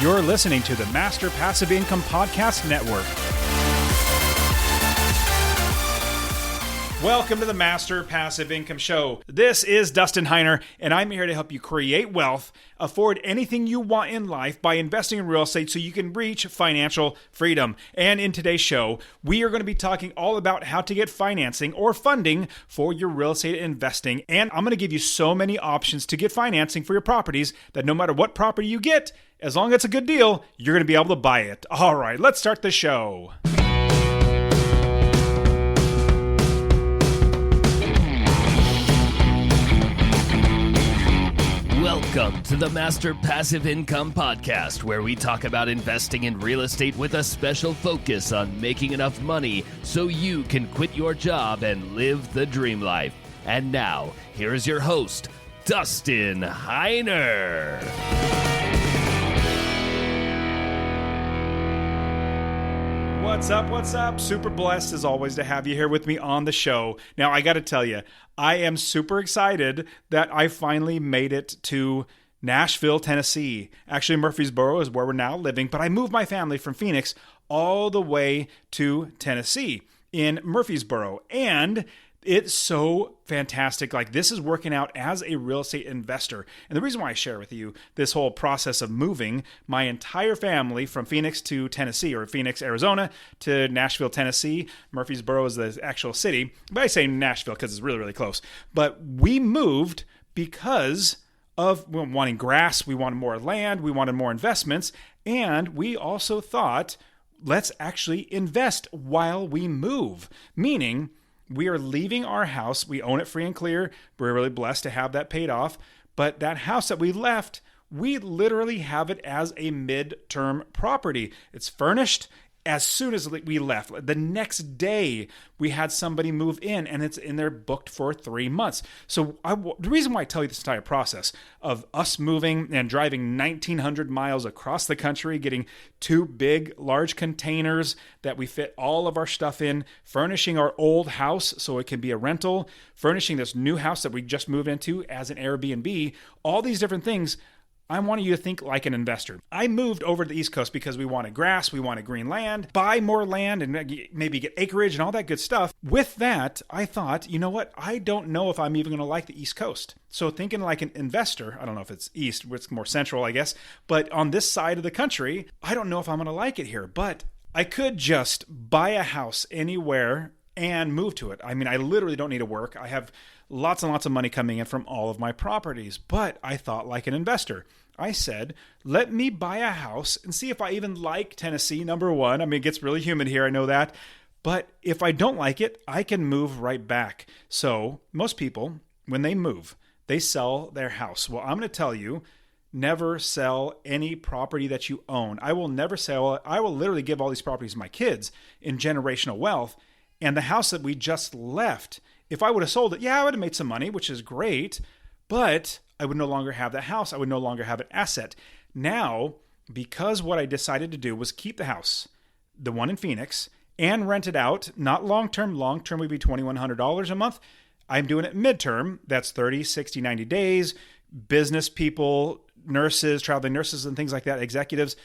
You're listening to the Master Passive Income Podcast Network. Welcome to the Master Passive Income Show. This is Dustin Heiner, and I'm here to help you create wealth, afford anything you want in life by investing in real estate so you can reach financial freedom. And in today's show, we are going to be talking all about how to get financing or funding for your real estate investing. And I'm going to give you so many options to get financing for your properties that no matter what property you get, as long as it's a good deal, you're going to be able to buy it. All right, let's start the show. Welcome to the Master Passive Income Podcast, where we talk about investing in real estate with a special focus on making enough money so you can quit your job and live the dream life. And now, here is your host, Dustin Heiner. What's up? Super blessed as always to have you here with me on the show. Now, I got to tell you, I am super excited that I finally made it to Nashville, Tennessee. Actually, Murfreesboro is where we're now living, but I moved my family from Phoenix all the way to Tennessee in Murfreesboro. And it's so fantastic. Like, this is working out as a real estate investor. And the reason why I share with you this whole process of moving my entire family from Phoenix to Tennessee, or Phoenix, Arizona to Nashville, Tennessee. Murfreesboro is the actual city, but I say Nashville because it's really, really close. But we moved because of wanting grass. We wanted more land. We wanted more investments. And we also thought, let's actually invest while we move. Meaning, we are leaving our house. We own it free and clear. We're really blessed to have that paid off. But that house that we left, we literally have it as a mid-term property. It's furnished. As soon as we left, the next day, we had somebody move in, and it's in there booked for 3 months. So the reason why I tell you this entire process of us moving and driving 1,900 miles across the country, getting 2 big, large containers that we fit all of our stuff in, furnishing our old house so it can be a rental, furnishing this new house that we just moved into as an Airbnb, all these different things. I want you to think like an investor. I moved over to the East Coast because we wanted grass, we wanted green land, buy more land, and maybe get acreage and all that good stuff. With that, I thought, you know what? I don't know if I'm even going to like the East Coast. So thinking like an investor, I don't know if it's East, it's more central, I guess, but on this side of the country, I don't know if I'm going to like it here. But I could just buy a house anywhere and move to it. I mean, I literally don't need to work. I have lots and lots of money coming in from all of my properties, but I thought like an investor. I said, let me buy a house and see if I even like Tennessee, number one. I mean, it gets really humid here, I know that. But if I don't like it, I can move right back. So most people, when they move, they sell their house. Well, I'm going to tell you, never sell any property that you own. I will never sell it. I will literally give all these properties to my kids in generational wealth. And the house that we just left, if I would have sold it, I would have made some money, which is great, but I would no longer have that house. I would no longer have an asset. Now, because what I decided to do was keep the house, the one in Phoenix, and rent it out, not long-term. Long-term would be $2,100 a month. I'm doing it midterm. That's 30, 60, 90 days. Business people, nurses, traveling nurses and things like that, executives,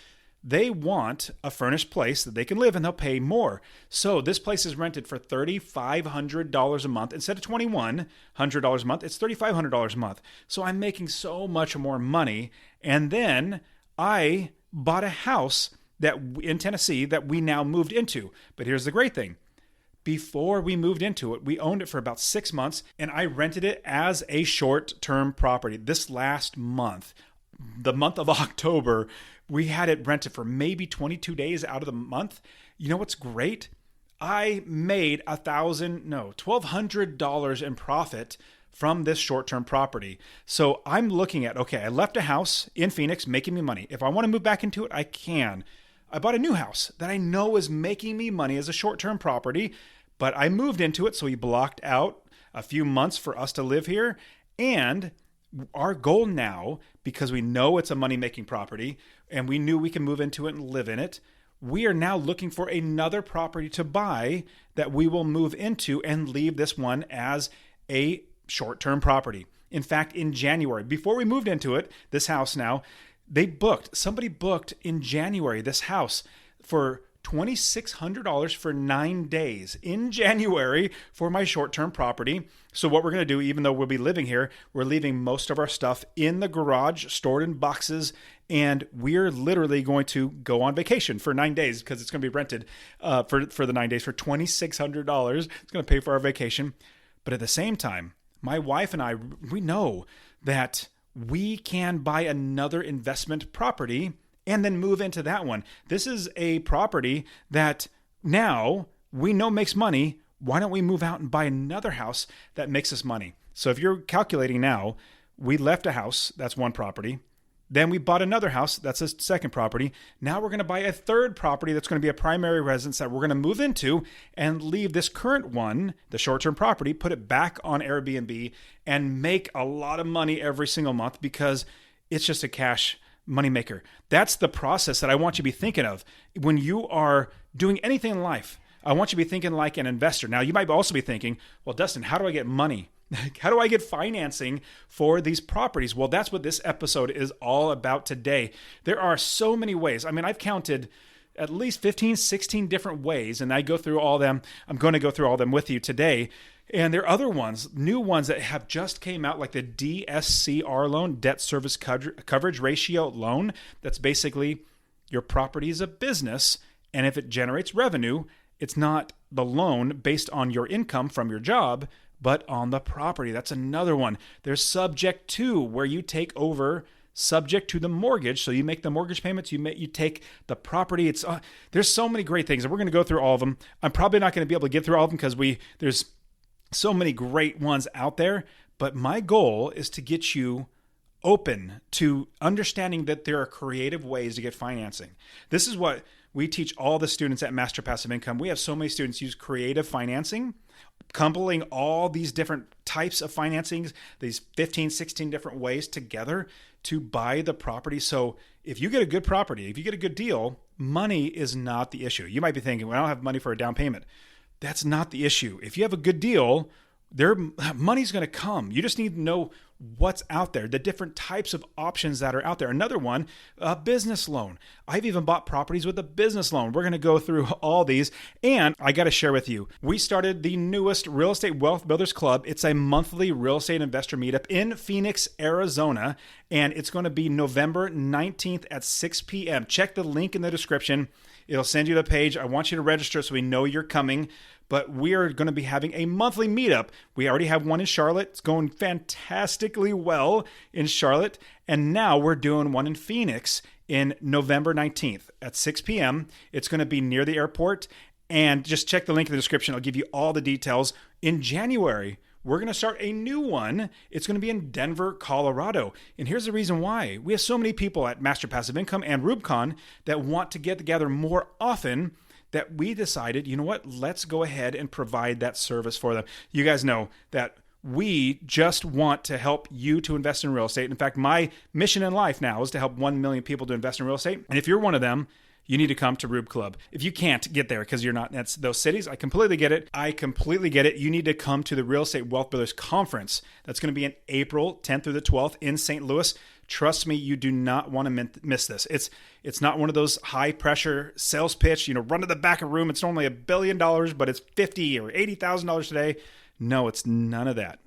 they want a furnished place that they can live, and they'll pay more. So this place is rented for $3,500 a month. Instead of $2,100 a month, it's $3,500 a month. So I'm making so much more money. And then I bought a house in Tennessee that we now moved into. But here's the great thing. Before we moved into it, we owned it for about 6 months, and I rented it as a short-term property. This last month, the month of October, we had it rented for maybe 22 days out of the month. You know what's great? I made $1,200 in profit from this short-term property. So I'm looking at, okay, I left a house in Phoenix making me money. If I want to move back into it, I can. I bought a new house that I know is making me money as a short-term property, but I moved into it, so we blocked out a few months for us to live here. And our goal now, because we know it's a money-making property and we knew we can move into it and live in it, we are now looking for another property to buy that we will move into and leave this one as a short-term property. In fact, in January, before we moved into it, this house now, Somebody booked in January this house for $2,600 for 9 days in January for my short-term property. So what we're going to do, even though we'll be living here, we're leaving most of our stuff in the garage, stored in boxes, and we're literally going to go on vacation for 9 days because it's going to be rented for the 9 days for $2,600. It's going to pay for our vacation. But at the same time, my wife and I, we know that we can buy another investment property and then move into that one. This is a property that now we know makes money. Why don't we move out and buy another house that makes us money? So if you're calculating now, we left a house, that's one property. Then we bought another house, that's a second property. Now we're going to buy a third property that's going to be a primary residence that we're going to move into and leave this current one, the short-term property, put it back on Airbnb and make a lot of money every single month because it's just a cash moneymaker. That's the process that I want you to be thinking of when you are doing anything in life. I want you to be thinking like an investor. Now, you might also be thinking, well, Dustin, how do I get money? How do I get financing for these properties? Well, that's what this episode is all about today. There are so many ways. I mean, I've counted at least 15, 16 different ways, and I go through all of them. I'm going to go through all of them with you today. And there are other ones, new ones that have just came out, like the DSCR loan, debt service coverage ratio loan. That's basically your property is a business, and if it generates revenue, it's not the loan based on your income from your job, but on the property. That's another one. There's subject to, where you take over subject to the mortgage. So you make the mortgage payments, you take the property. There's so many great things, and we're going to go through all of them. I'm probably not going to be able to get through all of them because there's so many great ones out there. But my goal is to get you open to understanding that there are creative ways to get financing. This is what we teach all the students at Master Passive Income. We have so many students use creative financing, coupling all these different types of financings, these 15, 16 different ways together to buy the property. So if you get a good property, if you get a good deal, money is not the issue. You might be thinking, well, I don't have money for a down payment. That's not the issue. If you have a good deal, money's going to come. You just need to know what's out there, the different types of options that are out there. Another one, a business loan. I've even bought properties with a business loan. We're going to go through all these. And I got to share with you, we started the newest Real Estate Wealth Builders Club. It's a monthly real estate investor meetup in Phoenix, Arizona. And it's going to be November 19th at 6 p.m. Check the link in the description. It'll send you the page. I want you to register so we know you're coming. But we are going to be having a monthly meetup. We already have one in Charlotte. It's going fantastically well in Charlotte. And now we're doing one in Phoenix in November 19th at 6 p.m. It's going to be near the airport. And just check the link in the description. I'll give you all the details. In January, we're going to start a new one. It's going to be in Denver, Colorado. And here's the reason why. We have so many people at Master Passive Income and Rubicon that want to get together more often that we decided, you know what, let's go ahead and provide that service for them. You guys know that we just want to help you to invest in real estate. In fact, my mission in life now is to help 1 million people to invest in real estate. And if you're one of them, you need to come to Rube Club. If you can't get there because you're not in those cities, I completely get it. You need to come to the Real Estate Wealth Builders Conference. That's going to be in April 10th through the 12th in St. Louis. Trust me, you do not want to miss this. It's not one of those high pressure sales pitch, run to the back of the room. It's only $1 billion, but it's $50,000 or $80,000 today. No, it's none of that.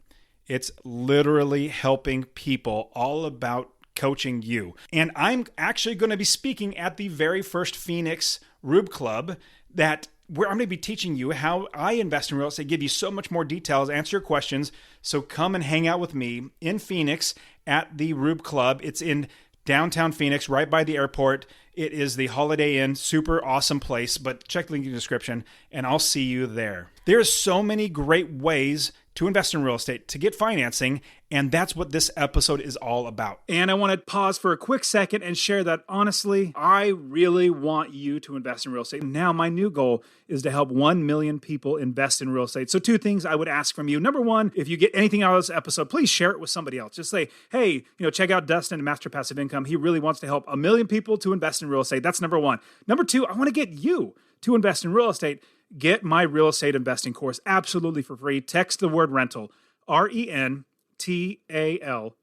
It's literally helping people, all about coaching you. And I'm actually going to be speaking at the very first Phoenix Rube Club where I'm going to be teaching you how I invest in real estate, give you so much more details, answer your questions. So come and hang out with me in Phoenix at the Rube Club. It's in downtown Phoenix, right by the airport. It is the Holiday Inn, super awesome place, but check the link in the description and I'll see you there. There's so many great ways to invest in real estate, to get financing, and that's what this episode is all about. And I want to pause for a quick second and share that honestly, I really want you to invest in real estate. Now, my new goal is to help 1 million people invest in real estate. So 2 things I would ask from you. Number 1, if you get anything out of this episode, please share it with somebody else. Just say, hey, check out Dustin at Master Passive Income. He really wants to help 1 million people to invest in real estate. That's number 1. Number 2, I want to get you to invest in real estate. Get my real estate investing course absolutely for free. Text the word rental, RENTAL, to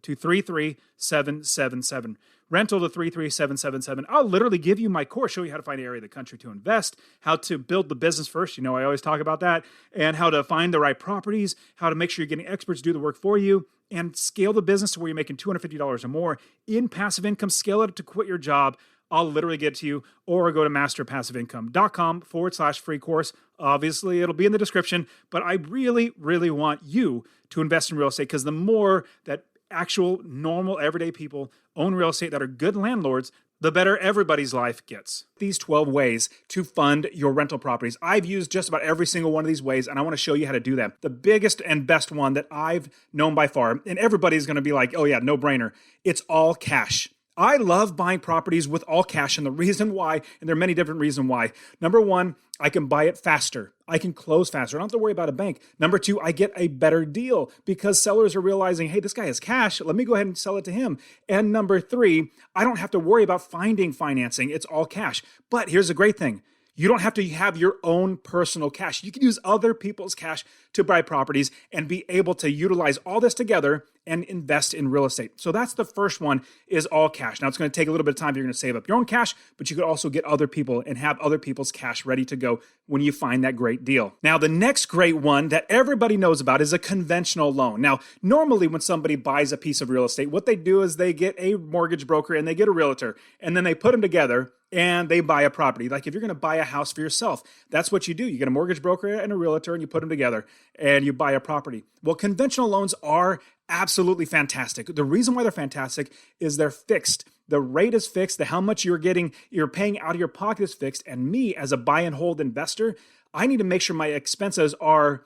33777. Rental to 33777. I'll literally give you my course, show you how to find an area of the country to invest, how to build the business first. I always talk about that, and how to find the right properties, how to make sure you're getting experts to do the work for you, and scale the business to where you're making $250 or more in passive income. Scale it to quit your job. I'll literally get to you, or go to masterpassiveincome.com/free course. Obviously, it'll be in the description, but I really, really want you to invest in real estate, because the more that actual, normal, everyday people own real estate that are good landlords, the better everybody's life gets. These 12 ways to fund your rental properties. I've used just about every single one of these ways, and I want to show you how to do them. The biggest and best one that I've known by far, and everybody's going to be like, oh yeah, no brainer, it's all cash. I love buying properties with all cash, and the reason why, and there are many different reasons why. Number one, I can buy it faster. I can close faster. I don't have to worry about a bank. Number two, I get a better deal because sellers are realizing, hey, this guy has cash. Let me go ahead and sell it to him. And number three, I don't have to worry about finding financing. It's all cash. But here's the great thing. You don't have to have your own personal cash. You can use other people's cash to buy properties and be able to utilize all this together and invest in real estate. So that's the first one, is all cash. Now, it's going to take a little bit of time. You're going to save up your own cash, but you could also get other people and have other people's cash ready to go when you find that great deal. Now, the next great one that everybody knows about is a conventional loan. Now, normally when somebody buys a piece of real estate, what they do is they get a mortgage broker and they get a realtor, and then they put them together and they buy a property. Like if you're going to buy a house for yourself, that's what you do. You get a mortgage broker and a realtor and you put them together and you buy a property. Well, conventional loans are absolutely fantastic. The reason why they're fantastic is they're fixed. The rate is fixed. How much you're paying out of your pocket is fixed. And me, as a buy and hold investor, I need to make sure my expenses are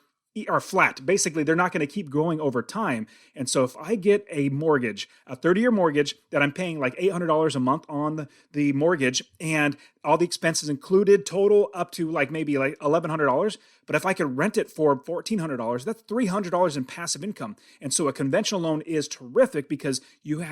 flat. Basically, they're not going to keep growing over time. And so if I get a mortgage, a 30-year mortgage that I'm paying like $800 a month on the mortgage, and all the expenses included, total up to maybe $1,100. But if I could rent it for $1,400, that's $300 in passive income. And so a conventional loan is terrific because you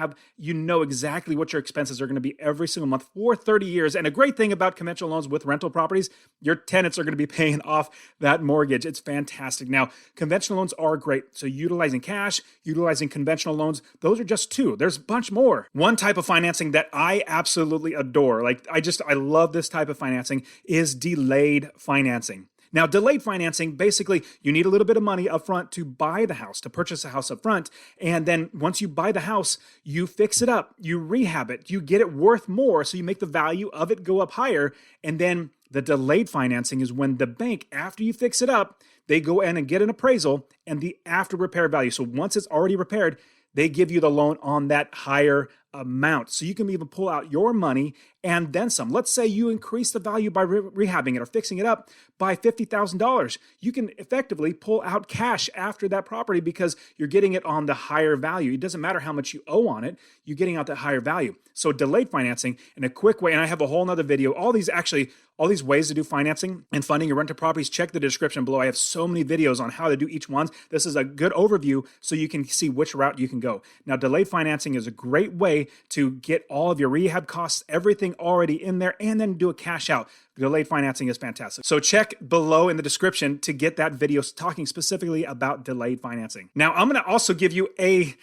know exactly what your expenses are going to be every single month for 30 years. And a great thing about conventional loans with rental properties, your tenants are going to be paying off that mortgage. It's fantastic. Now, conventional loans are great. So utilizing cash, utilizing conventional loans, those are just two. There's a bunch more. One type of financing that I absolutely adore, I love this type of financing, is delayed financing. Now, delayed financing, basically, you need a little bit of money up front to buy the house, to purchase a house up front. And then once you buy the house, you fix it up, you rehab it, you get it worth more, so you make the value of it go up higher. And then the delayed financing is when the bank, after you fix it up, they go in and get an appraisal and the after repair value. So once it's already repaired, they give you the loan on that higher amount. So you can even pull out your money and then some. Let's say you increase the value by rehabbing it or fixing it up by $50,000. You can effectively pull out cash after that property because you're getting it on the higher value. It doesn't matter how much you owe on it. You're getting out that higher value. So delayed financing in a quick way, and I have a whole nother video, all these ways to do financing and funding your rental properties. Check the description below. I have so many videos on how to do each one. This is a good overview so you can see which route you can go. Now, delayed financing is a great way to get all of your rehab costs, everything already in there, and then do a cash out. Delayed financing is fantastic. So check below in the description to get that video talking specifically about delayed financing. Now, I'm going to also give you a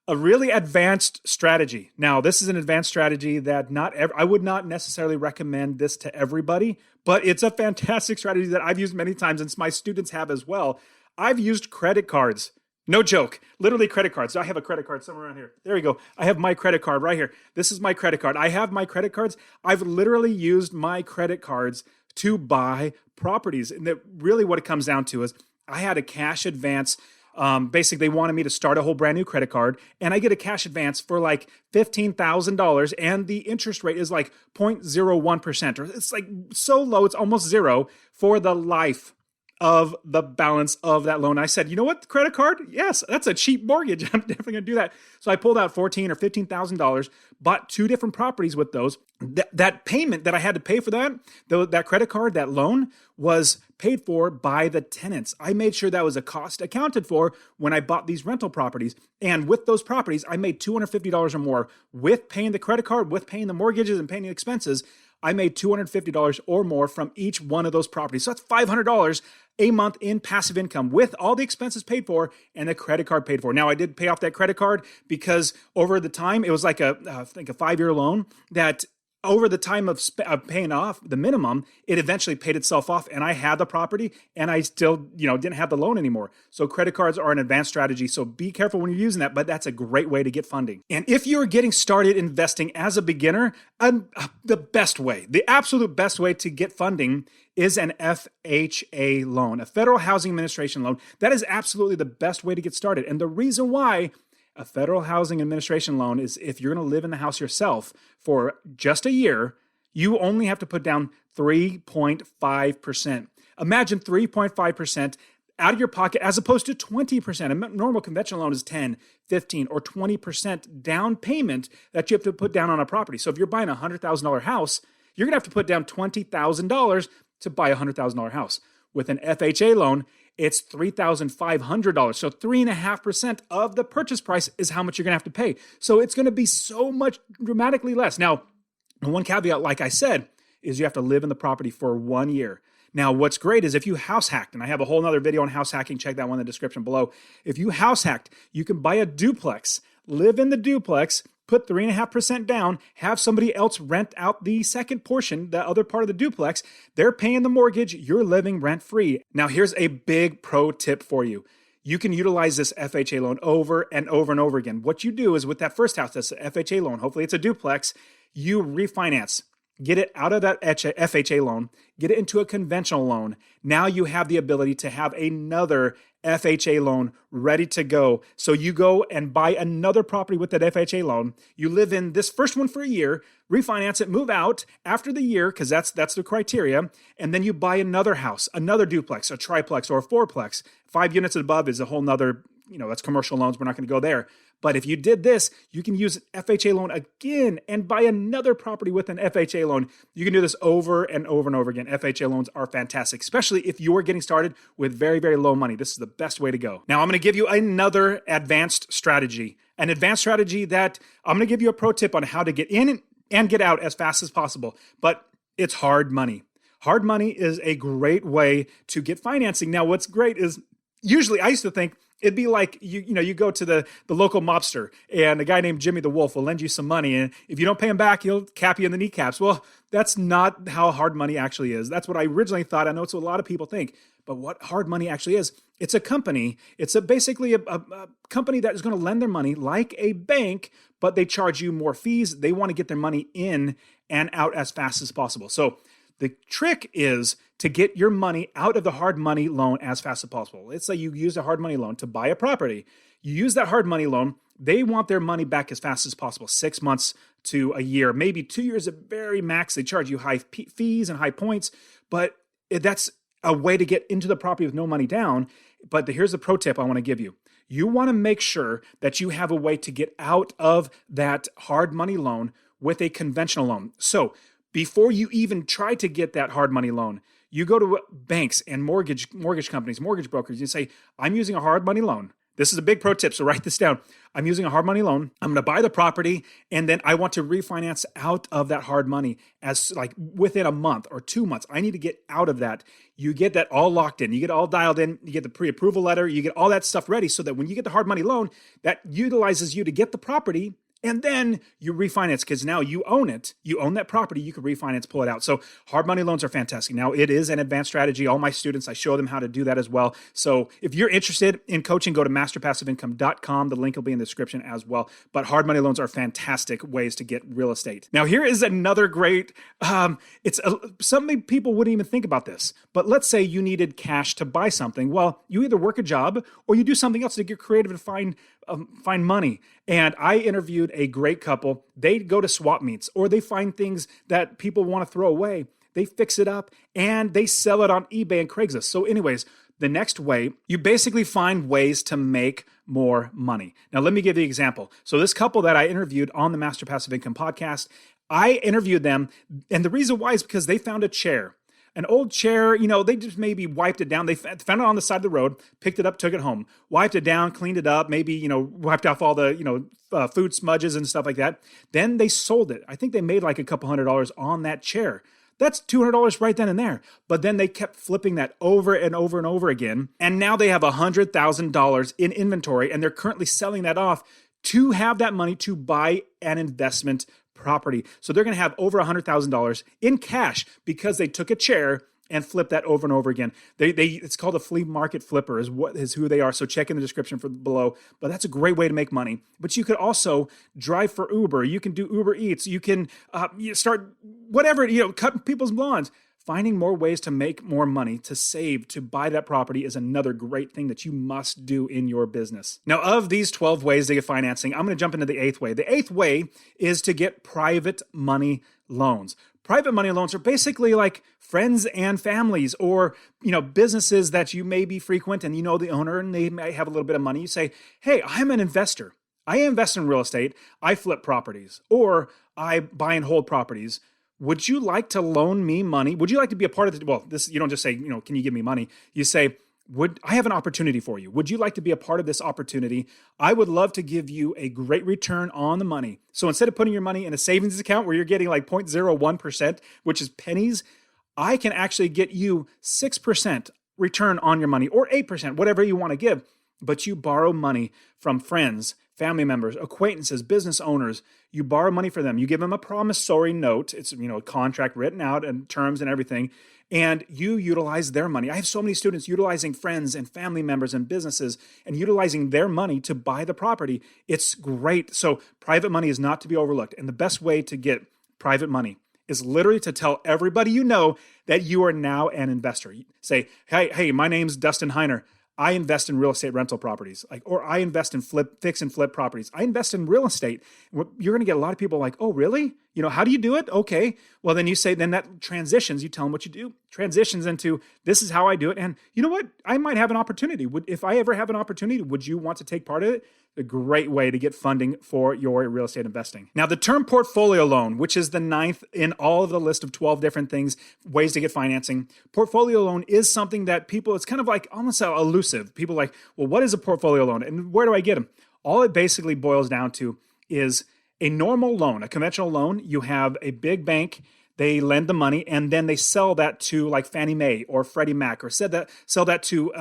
really advanced strategy. Now, this is an advanced strategy that I would not necessarily recommend this to everybody, but it's a fantastic strategy that I've used many times and my students have as well. I've used credit cards. No joke, literally credit cards. I have a credit card somewhere around here. There we go. I have my credit card right here. This is my credit card. I have my credit cards. I've literally used my credit cards to buy properties. And really what it comes down to is I had a cash advance. Basically, they wanted me to start a whole brand new credit card, and I get a cash advance for like $15,000, and the interest rate is like 0.01%, or it's like so low, it's almost zero for the life of the balance of that loan. I said, you know what, credit card? Yes, that's a cheap mortgage. I'm definitely going to do that. So I pulled out $14,000 or $15,000, bought two different properties with those. That payment that I had to pay for that credit card, that loan, was paid for by the tenants. I made sure that was a cost accounted for when I bought these rental properties. And with those properties, I made $250 or more with paying the credit card, with paying the mortgages and paying the expenses. I made $250 or more from each one of those properties. So that's $500 a month in passive income with all the expenses paid for and the credit card paid for. Now, I did pay off that credit card because over the time, it was like I think a 5-year loan that over the time of paying off the minimum, it eventually paid itself off, and I had the property, and I still, didn't have the loan anymore. So credit cards are an advanced strategy. So be careful when you're using that, but that's a great way to get funding. And if you're getting started investing as a beginner, the best way, the absolute best way to get funding is an FHA loan, a Federal Housing Administration loan. That is absolutely the best way to get started. And the reason why a Federal Housing Administration loan is if you're going to live in the house yourself for just a year, you only have to put down 3.5%. Imagine 3.5% out of your pocket as opposed to 20%. A normal conventional loan is 10, 15, or 20% down payment that you have to put down on a property. So if you're buying a $100,000 house, you're going to have to put down $20,000 to buy a $100,000 house. With an FHA loan, it's $3,500. So 3.5% of the purchase price is how much you're going to have to pay. So it's going to be so much dramatically less. Now, one caveat, like I said, is you have to live in the property for 1 year. Now, what's great is if you house hacked, and I have a whole other video on house hacking, check that one in the description below. If you house hacked, you can buy a duplex, live in the duplex, put 3.5% down, have somebody else rent out the second portion, the other part of the duplex. They're paying the mortgage, you're living rent-free. Now, here's a big pro tip for you. You can utilize this FHA loan over and over and over again. What you do is with that first house, that's an FHA loan, hopefully it's a duplex, you refinance. Get it out of that FHA loan, get it into a conventional loan. Now you have the ability to have another FHA loan ready to go. So you go and buy another property with that FHA loan. You live in this first one for a year, refinance it, move out after the year, because that's the criteria. And then you buy another house, another duplex, a triplex, or a fourplex. 5 units and above is a whole nother, that's commercial loans. We're not going to go there. But if you did this, you can use FHA loan again and buy another property with an FHA loan. You can do this over and over and over again. FHA loans are fantastic, especially if you're getting started with very, very low money. This is the best way to go. Now, I'm going to give you another advanced strategy, an advanced strategy that I'm going to give you a pro tip on how to get in and get out as fast as possible. But it's hard money. Hard money is a great way to get financing. Now, what's great is usually I used to think it'd be like, you go to the local mobster and a guy named Jimmy the Wolf will lend you some money. And if you don't pay him back, he'll cap you in the kneecaps. Well, that's not how hard money actually is. That's what I originally thought. I know it's what a lot of people think. But what hard money actually is, it's a company. It's basically a company that is going to lend their money like a bank, but they charge you more fees. They want to get their money in and out as fast as possible. So the trick is to get your money out of the hard money loan as fast as possible. Let's say you use a hard money loan to buy a property. You use that hard money loan. They want their money back as fast as possible, 6 months to a year, maybe 2 years at very max. They charge you high fees and high points, but that's a way to get into the property with no money down. But here's the pro tip I want to give you. You want to make sure that you have a way to get out of that hard money loan with a conventional loan. So before you even try to get that hard money loan, you go to banks and mortgage companies, mortgage brokers, and you say, I'm using a hard money loan. This is a big pro tip, so write this down. I'm using a hard money loan. I'm going to buy the property, and then I want to refinance out of that hard money as like within a month or 2 months. I need to get out of that. You get that all locked in. You get all dialed in. You get the pre-approval letter. You get all that stuff ready so that when you get the hard money loan, that utilizes you to get the property. And then you refinance because now you own it. You own that property. You can refinance, pull it out. So hard money loans are fantastic. Now, it is an advanced strategy. All my students, I show them how to do that as well. So if you're interested in coaching, go to masterpassiveincome.com. The link will be in the description as well. But hard money loans are fantastic ways to get real estate. Now, here is another great, some people wouldn't even think about this. But let's say you needed cash to buy something. Well, you either work a job or you do something else to get creative and find money. And I interviewed a great couple. They go to swap meets or they find things that people want to throw away. They fix it up and they sell it on eBay and Craigslist. So anyways, the next way, you basically find ways to make more money. Now, let me give you an example. So this couple that I interviewed on the Master Passive Income podcast, I interviewed them. And the reason why is because they found a chair. An old chair, they just maybe wiped it down. They found it on the side of the road, picked it up, took it home, wiped it down, cleaned it up, maybe, wiped off all the, food smudges and stuff like that. Then they sold it. I think they made like a couple $100 on that chair. That's $200 right then and there. But then they kept flipping that over and over and over again. And now they have $100,000 in inventory, and they're currently selling that off to have that money to buy an investment property. So they're going to have over $100,000 in cash because they took a chair and flip that over and over again. It's called a flea market flipper is who they are. So check in the description for below. But that's a great way to make money. But you could also drive for Uber. You can do Uber Eats. You can start whatever, cutting people's lawns. Finding more ways to make more money, to save, to buy that property is another great thing that you must do in your business. Now, of these 12 ways to get financing, I'm going to jump into the 8th way. The 8th way is to get private money loans. Private money loans are basically like friends and families or, businesses that you maybe frequent and you know the owner and they might have a little bit of money. You say, hey, I'm an investor. I invest in real estate. I flip properties or I buy and hold properties. Would you like to loan me money? Would you like to be a part of this? Well, you don't just say, can you give me money? You say, I have an opportunity for you. Would you like to be a part of this opportunity? I would love to give you a great return on the money. So instead of putting your money in a savings account where you're getting like 0.01%, which is pennies, I can actually get you 6% return on your money or 8%, whatever you want to give. But you borrow money from friends, family members, acquaintances, business owners. You borrow money for them. You give them a promissory note. It's, a contract written out and terms and everything. And you utilize their money. I have so many students utilizing friends and family members and businesses and utilizing their money to buy the property. It's great. So private money is not to be overlooked. And the best way to get private money is literally to tell everybody you know that you are now an investor. Say, hey, my name's Dustin Heiner. I invest in real estate rental properties, or I invest in fix and flip properties. I invest in real estate. You're going to get a lot of people like, oh, really? How do you do it? Okay. Well, then you say, then that transitions, you tell them what you do, transitions into, this is how I do it. And you know what? I might have an opportunity. If I ever have an opportunity, would you want to take part of it? A great way to get funding for your real estate investing. Now, the term portfolio loan, which is the 9th in all of the list of 12 different things, ways to get financing. Portfolio loan is something that it's kind of like almost elusive. People are like, well, what is a portfolio loan and where do I get them? All it basically boils down to is a normal loan, a conventional loan. You have a big bank, they lend the money, and then they sell that to like Fannie Mae or Freddie Mac, or sell that to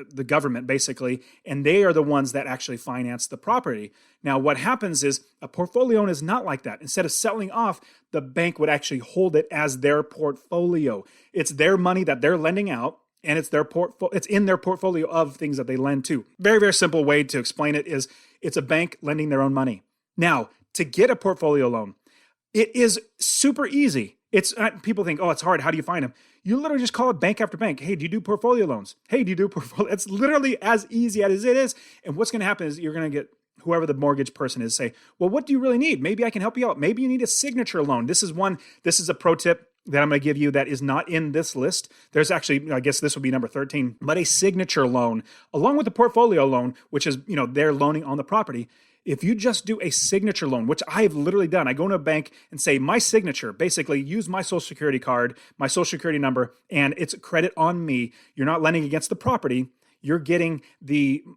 the government, basically, and they are the ones that actually finance the property. Now, what happens is a portfolio loan is not like that. Instead of selling off, the bank would actually hold it as their portfolio. It's their money that they're lending out, and it's it's in their portfolio of things that they lend to. Very, very simple way to explain it is it's a bank lending their own money. Now, to get a portfolio loan, it is super easy. People think, oh, it's hard. How do you find them? You literally just call it bank after bank. Hey, do you do portfolio loans? Hey, do you do portfolio? It's literally as easy as it is. And what's going to happen is you're going to get whoever the mortgage person is say, well, what do you really need? Maybe I can help you out. Maybe you need a signature loan. This is a pro tip that I'm going to give you that is not in this list. There's actually, I guess this will be number 13, but a signature loan along with the portfolio loan, which is, they're loaning on the property. If you just do a signature loan, which I have literally done, I go into a bank and say my signature, basically use my social security card, my social security number, and it's credit on me. You're not lending against the property. You're getting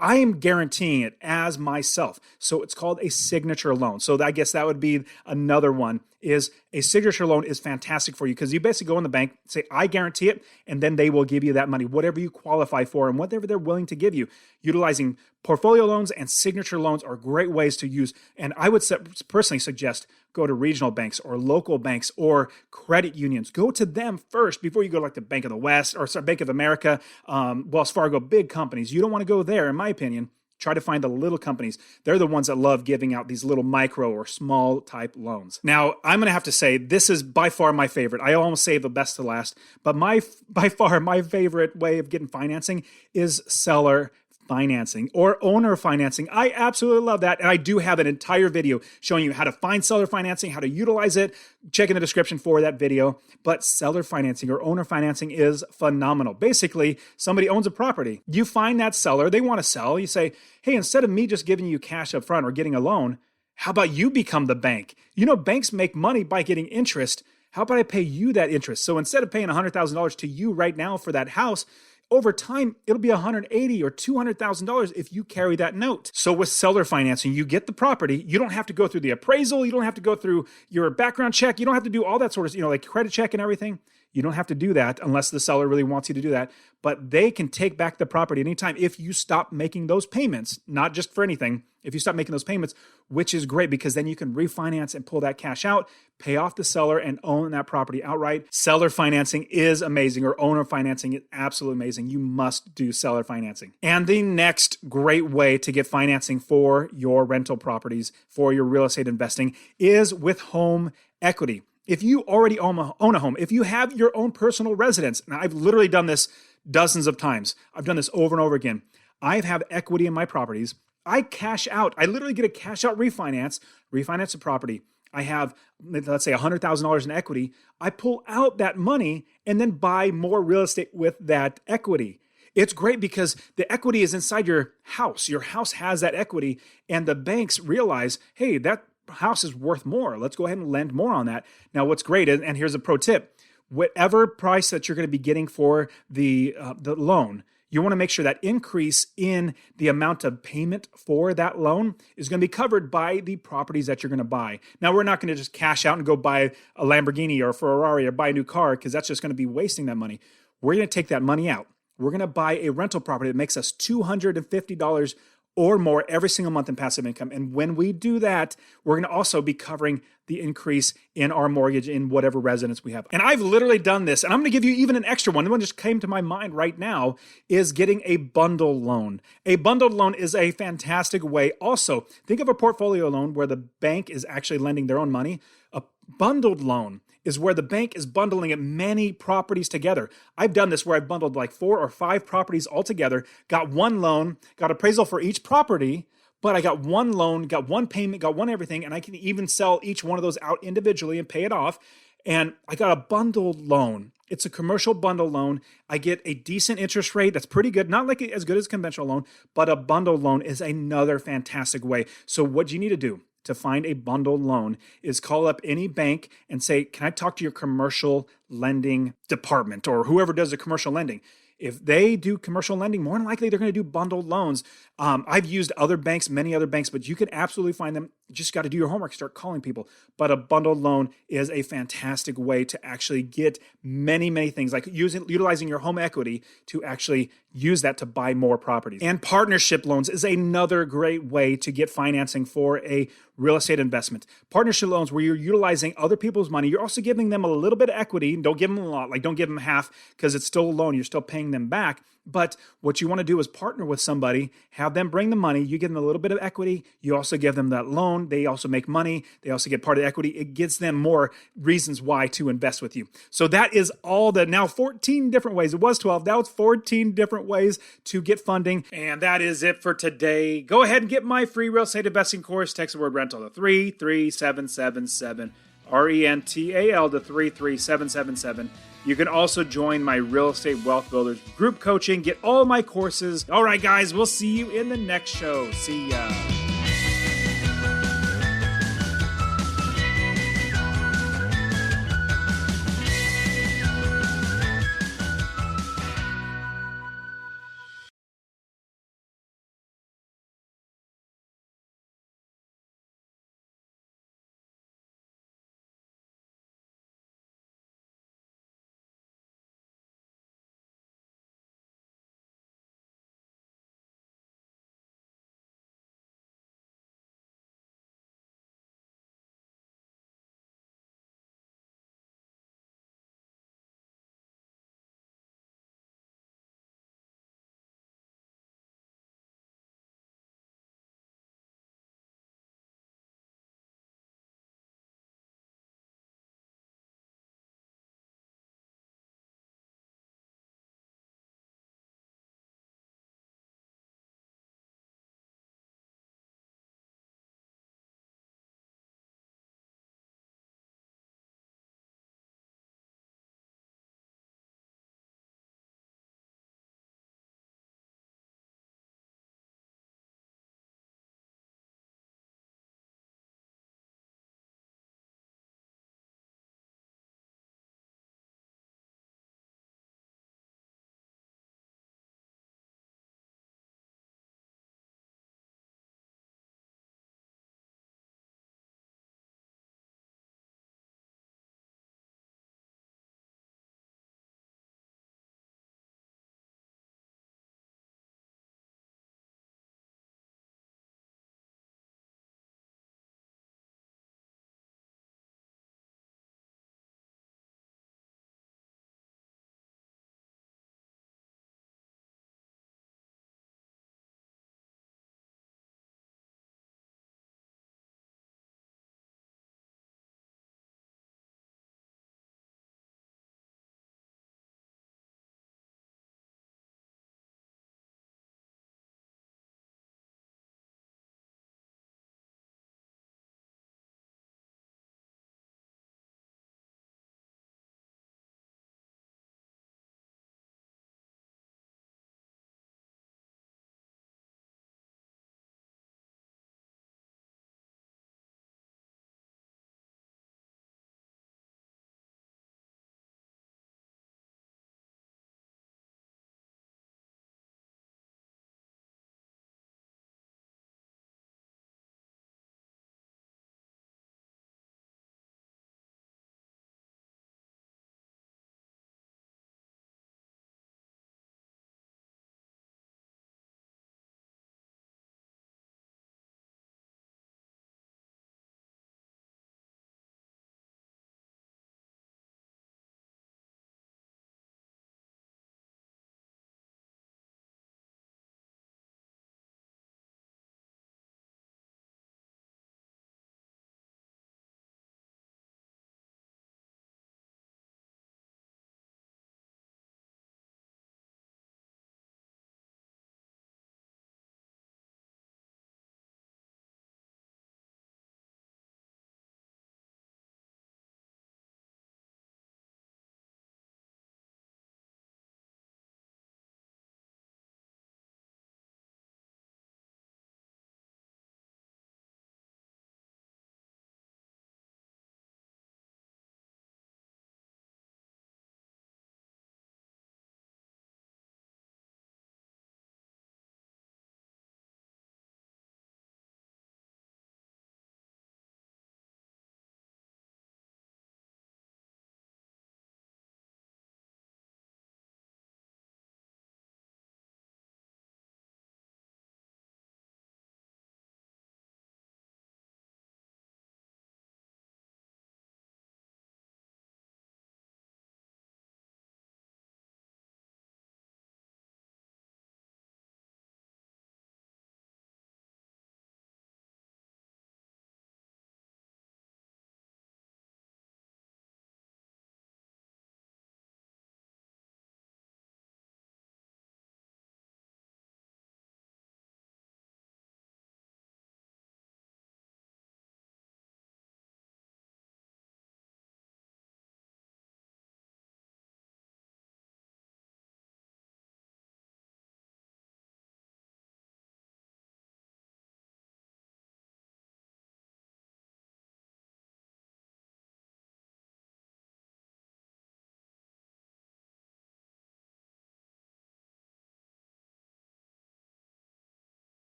I am guaranteeing it as myself. So it's called a signature loan. So I guess that would be another one, is a signature loan is fantastic for you because you basically go in the bank, say, I guarantee it, and then they will give you that money, whatever you qualify for and whatever they're willing to give you. Utilizing portfolio loans and signature loans are great ways to use. And I would personally suggest go to regional banks or local banks or credit unions. Go to them first before you go to like the Bank of the West or Bank of America, Wells Fargo, big companies. You don't want to go there, in my opinion. Try to find the little companies. They're the ones that love giving out these little micro or small type loans. Now, I'm going to have to say this is by far my favorite. I almost save the best to last, but by far my favorite way of getting financing is seller financing or owner financing. I absolutely love that. And I do have an entire video showing you how to find seller financing, how to utilize it. Check in the description for that video. But seller financing or owner financing is phenomenal. Basically, somebody owns a property. You find that seller, they want to sell. You say, hey, instead of me just giving you cash up front or getting a loan, how about you become the bank? Banks make money by getting interest. How about I pay you that interest? So instead of paying $100,000 to you right now for that house, over time, it'll be $180,000 or $200,000 if you carry that note. So with seller financing, you get the property. You don't have to go through the appraisal. You don't have to go through your background check. You don't have to do all that sort of, like credit check and everything. You don't have to do that unless the seller really wants you to do that. But they can take back the property anytime if you stop making those payments, not just for anything. If you stop making those payments, which is great because then you can refinance and pull that cash out, pay off the seller, and own that property outright. Seller financing is amazing, or owner financing is absolutely amazing. You must do seller financing. And the next great way to get financing for your rental properties, for your real estate investing, is with home equity. If you already own a home, if you have your own personal residence, and I've literally done this dozens of times. I've done this over and over again. I have equity in my properties. I cash out. I literally get a cash out refinance the property. I have, let's say, $100,000 in equity. I pull out that money and then buy more real estate with that equity. It's great because the equity is inside your house. Your house has that equity, and the banks realize, hey, that house is worth more. Let's go ahead and lend more on that. Now, what's great, and here's a pro tip, whatever price that you're going to be getting for the loan, you want to make sure that increase in the amount of payment for that loan is going to be covered by the properties that you're going to buy. Now, we're not going to just cash out and go buy a Lamborghini or a Ferrari or buy a new car because that's just going to be wasting that money. We're going to take that money out. We're going to buy a rental property that makes us $250 or more every single month in passive income. And when we do that, we're going to also be covering the increase in our mortgage in whatever residence we have. And I've literally done this, and I'm going to give you even an extra one. The one just came to my mind right now is getting a bundle loan. A bundled loan is a fantastic way. Also, think of a portfolio loan where the bank is actually lending their own money. A bundled loan is where the bank is bundling many properties together. I've done this where I've bundled like 4 or 5 properties all together, got one loan, got appraisal for each property, but I got one loan, got one payment, got one everything, and I can even sell each one of those out individually and pay it off. And I got a bundled loan. It's a commercial bundle loan. I get a decent interest rate that's pretty good, not like as good as a conventional loan, but a bundled loan is another fantastic way. So what you need to do to find a bundled loan is call up any bank and say, can I talk to your commercial lending department or whoever does the commercial lending? If they do commercial lending, more than likely they're going to do bundled loans. I've used other banks, many other banks, but you can absolutely find them. You just got to do your homework, start calling people. But a bundled loan is a fantastic way to actually get many, many things, like utilizing your home equity to actually use that to buy more properties. And partnership loans is another great way to get financing for a real estate investment. Partnership loans where you're utilizing other people's money. You're also giving them a little bit of equity. Don't give them a lot. Like, don't give them half because it's still a loan. You're still paying them back. But what you want to do is partner with somebody, have them bring the money. You give them a little bit of equity. You also give them that loan. They also make money. They also get part of the equity. It gives them more reasons why to invest with you. So that is all the now 14 different ways. It was 12. Now it's 14 different ways to get funding. And that is it for today. Go ahead and get my free real estate investing course. Text the word rental to 33777. RENTAL to 33777. You can also join my Real Estate Wealth Builders group coaching. Get all my courses. All right, guys, we'll see you in the next show. See ya.